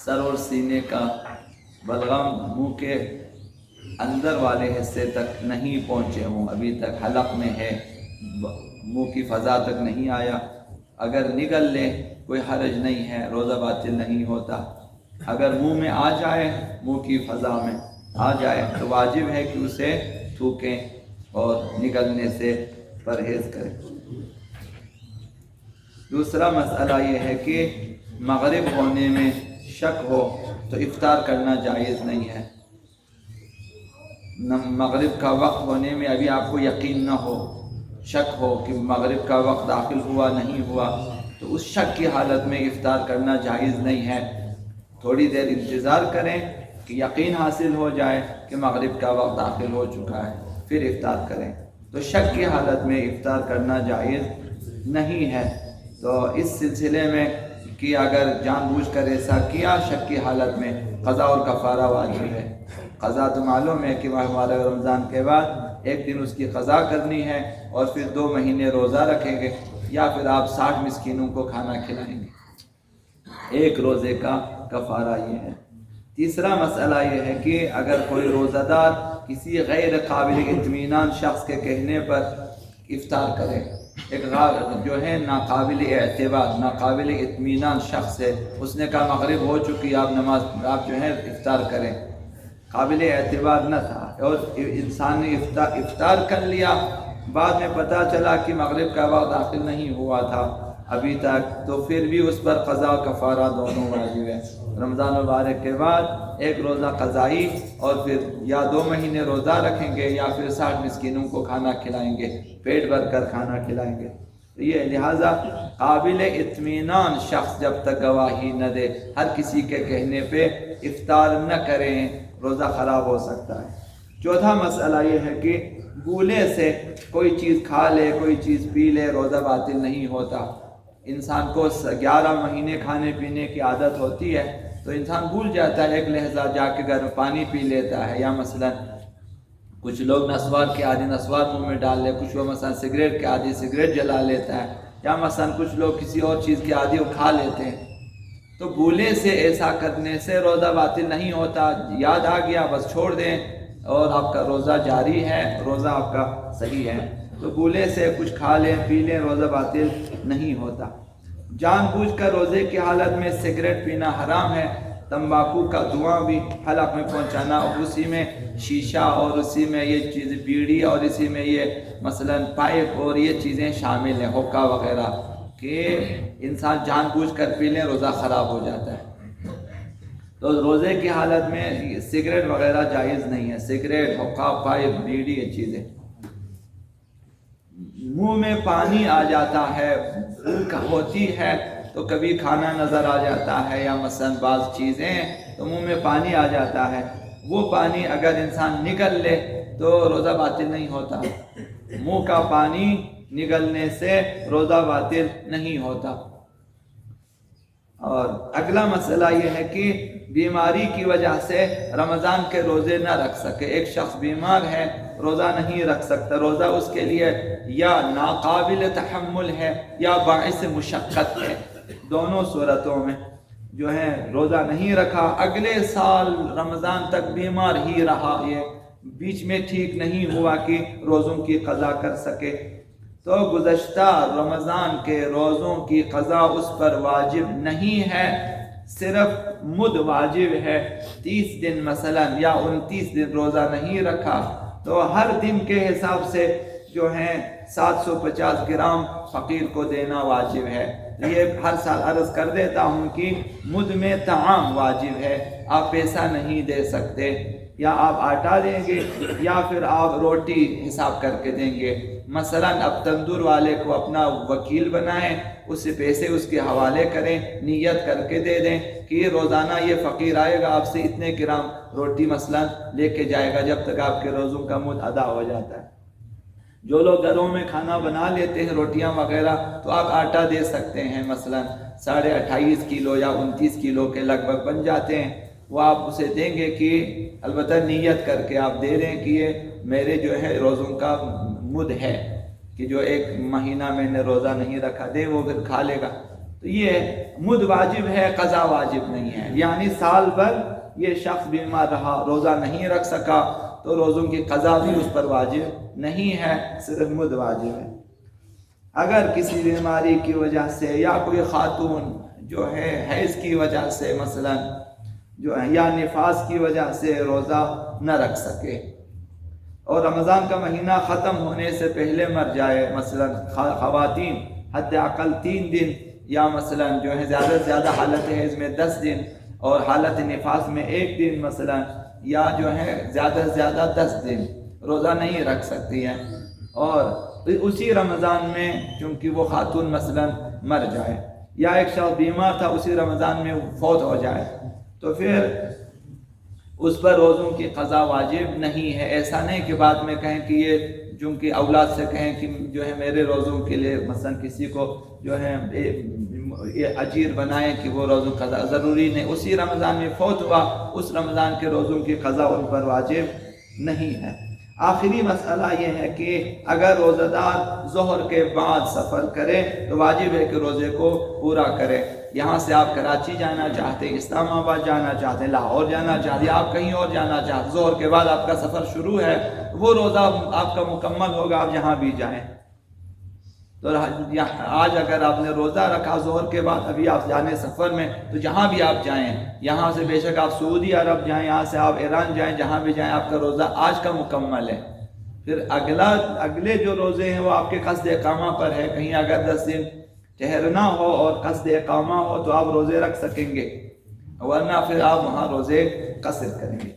سر اور سینے کا بلغم منہ کے اندر والے حصے تک نہیں پہنچے ہوں، ابھی تک حلق میں ہے، منہ کی فضا تک نہیں آیا، اگر نگل لے کوئی حرج نہیں ہے، روزہ باطل نہیں ہوتا۔ اگر منہ میں آ جائے، منہ کی فضا میں آ جائے تو واجب ہے کہ اسے تھوکیں اور نگلنے سے پرہیز کریں۔ دوسرا مسئلہ یہ ہے کہ مغرب ہونے میں شک ہو تو افطار کرنا جائز نہیں ہے۔ مغرب کا وقت ہونے میں ابھی آپ کو یقین نہ ہو، شک ہو کہ مغرب کا وقت داخل ہوا نہیں ہوا، تو اس شک کی حالت میں افطار کرنا جائز نہیں ہے۔ تھوڑی دیر انتظار کریں کہ یقین حاصل ہو جائے کہ مغرب کا وقت داخل ہو چکا ہے، پھر افطار کریں۔ تو شک کی حالت میں افطار کرنا جائز نہیں ہے۔ تو اس سلسلے میں کہ اگر جان بوجھ کر ایسا کیا شک کی حالت میں، قضا اور کفارہ واجب ہے۔ قضا تو معلوم ہے کہ ماہ رمضان کے بعد ایک دن اس کی قضا کرنی ہے اور پھر 2 مہینے روزہ رکھیں گے، یا پھر آپ 60 مسکینوں کو کھانا کھلائیں گے۔ ایک روزے کا کفارہ یہ ہے۔ تیسرا مسئلہ یہ ہے کہ اگر کوئی روزہ دار کسی غیر قابل اطمینان شخص کے کہنے پر افطار کرے، ایک جو ہے ناقابل اعتبار ناقابل اطمینان شخص ہے، اس نے کہا مغرب ہو چکی، آپ جو ہے افطار کریں، قابل اعتبار نہ تھا، اور انسان نے افطار کر لیا، بعد میں پتہ چلا کہ مغرب کا وقت داخل نہیں ہوا تھا ابھی تک، تو پھر بھی اس پر قضا و کفارہ دونوں واجب ہے۔ رمضان المبارک کے بعد ایک روزہ قضائی اور پھر یا 2 مہینے روزہ رکھیں گے یا پھر 60 مسکینوں کو کھانا کھلائیں گے، پیٹ بھر کر کھانا کھلائیں گے۔ تو یہ لہٰذا قابل اطمینان شخص جب تک گواہی نہ دے، ہر کسی کے کہنے پہ افطار نہ کریں، روزہ خراب ہو سکتا ہے۔ چوتھا مسئلہ یہ ہے کہ بھولے سے کوئی چیز کھا لے، کوئی چیز پی لے، روزہ باطل نہیں ہوتا۔ انسان کو 11 مہینے کھانے پینے کی عادت ہوتی ہے، تو انسان بھول جاتا ہے، ایک لہجہ جا کے گھر میں پانی پی لیتا ہے، یا مثلا کچھ لوگ نسوار کے عادی نسوار منہ میں ڈال لے، کچھ لوگ مثلا سگریٹ کے عادی سگریٹ جلا لیتا ہے، یا مثلا کچھ لوگ کسی اور چیز کے عادی وہ کھا لیتے ہیں۔ تو بھولے سے ایسا کرنے سے روزہ باطل نہیں ہوتا، یاد آ گیا بس چھوڑ دیں اور آپ کا روزہ جاری ہے، روزہ آپ کا صحیح ہے۔ تو بھولے سے کچھ کھا لیں پی لیں، روزہ باطل نہیں ہوتا۔ جان بوجھ کر روزے کی حالت میں سگریٹ پینا حرام ہے، تمباکو کا دھواں بھی حلق میں پہنچانا، اور اسی میں شیشہ اور اسی میں یہ چیزیں بیڑی اور اسی میں یہ مثلا پائپ اور یہ چیزیں شامل ہیں، حقہ وغیرہ، کہ انسان جان بوجھ کر پی لیں روزہ خراب ہو جاتا ہے۔ تو روزے کی حالت میں سگریٹ وغیرہ جائز نہیں ہے، سگریٹ، حقہ، پائپ، بیڑی، یہ چیزیں۔ منہ میں پانی آ جاتا ہے، بھوک ہوتی ہے تو کبھی کھانا نظر آ جاتا ہے، یا مثلا بعض چیزیں تو منہ میں پانی آ جاتا ہے، وہ پانی اگر انسان نگل لے تو روزہ باطل نہیں ہوتا۔ منہ کا پانی نگلنے سے روزہ باطل نہیں ہوتا۔ اور اگلا مسئلہ یہ ہے کہ بیماری کی وجہ سے رمضان کے روزے نہ رکھ سکے، ایک شخص بیمار ہے روزہ نہیں رکھ سکتا، روزہ اس کے لیے یا ناقابل تحمل ہے یا باعث مشقت ہے، دونوں صورتوں میں جو ہے روزہ نہیں رکھا، اگلے سال رمضان تک بیمار ہی رہا، یہ بیچ میں ٹھیک نہیں ہوا کہ روزوں کی قضا کر سکے، تو گزشتہ رمضان کے روزوں کی قضا اس پر واجب نہیں ہے، صرف مد واجب ہے۔ 30 دن مثلا یا 29 دن روزہ نہیں رکھا تو ہر دن کے حساب سے جو ہے 750 گرام فقیر کو دینا واجب ہے۔ یہ ہر سال عرض کر دیتا ہوں کہ مد میں طعام واجب ہے، آپ پیسہ نہیں دے سکتے، یا آپ آٹا دیں گے یا پھر آپ روٹی حساب کر کے دیں گے۔ مثلا اب تندور والے کو اپنا وکیل بنائیں، اس سے پیسے اس کے حوالے کریں، نیت کر کے دے دیں کہ یہ روزانہ یہ فقیر آئے گا آپ سے اتنے گرام روٹی مثلا لے کے جائے گا جب تک آپ کے روزوں کا مد ادا ہو جاتا ہے۔ جو لوگ گھروں میں کھانا بنا لیتے ہیں روٹیاں وغیرہ تو آپ آٹا دے سکتے ہیں، مثلا 28.5 کلو یا 29 کلو کے لگ بھگ بن جاتے ہیں، وہ آپ اسے دیں گے کہ البتہ نیت کر کے آپ دے دیں کہ یہ میرے جو ہے روزوں کا مد ہے، کہ جو 1 مہینہ میں نے روزہ نہیں رکھا، دے وہ پھر کھا لے گا۔ تو یہ مد واجب ہے، قضا واجب نہیں ہے، یعنی سال بھر یہ شخص بیمار رہا، روزہ نہیں رکھ سکا تو روزوں کی قضا بھی اس پر واجب نہیں ہے، صرف مد واجب ہے۔ اگر کسی بیماری کی وجہ سے یا کوئی خاتون جو ہے حیض کی وجہ سے مثلا جو ہے یا نفاس کی وجہ سے روزہ نہ رکھ سکے اور رمضان کا مہینہ ختم ہونے سے پہلے مر جائے، مثلا خواتین حد اقل 3 دن یا مثلا جو ہے زیادہ سے زیادہ حالت حیض میں 10 دن اور حالت نفاس میں 1 دن مثلا یا جو ہے زیادہ سے زیادہ 10 دن روزہ نہیں رکھ سکتی ہیں، اور اسی رمضان میں چونکہ وہ خاتون مثلا مر جائے یا ایک شخص بیمار تھا اسی رمضان میں فوت ہو جائے تو پھر اس پر روزوں کی قضا واجب نہیں ہے۔ ایسا نہیں کہ بعد میں کہیں کہ یہ چونکہ اولاد سے کہیں کہ جو ہے میرے روزوں کے لیے مثلا کسی کو جو ہے اجیر بنائیں کہ وہ روزوں قضا، ضروری نہیں، اسی رمضان میں فوت ہوا اس رمضان کے روزوں کی قضا ان پر واجب نہیں ہے۔ آخری مسئلہ یہ ہے کہ اگر روزہ دار ظہر کے بعد سفر کرے تو واجب ہے کہ روزے کو پورا کرے۔ یہاں سے آپ کراچی جانا چاہتے ہیں، اسلام آباد جانا چاہتے ہیں، لاہور جانا چاہتے ہیں، آپ کہیں اور جانا چاہتے ہیں، ظہر کے بعد آپ کا سفر شروع ہے، وہ روزہ آپ کا مکمل ہوگا، آپ جہاں بھی جائیں۔ تو آج اگر آپ نے روزہ رکھا ظہر کے بعد، ابھی آپ جانے سفر میں، تو جہاں بھی آپ جائیں، یہاں سے بے شک آپ سعودی عرب جائیں، یہاں سے آپ ایران جائیں، جہاں بھی جائیں آپ کا روزہ آج کا مکمل ہے۔ پھر اگلے جو روزے ہیں وہ آپ کے قصد اقامہ پر ہے، کہیں اگر 10 دن ٹھہرنا ہو اور قصد اقامہ ہو تو آپ روزے رکھ سکیں گے، ورنہ پھر آپ وہاں روزے قصر کریں گے۔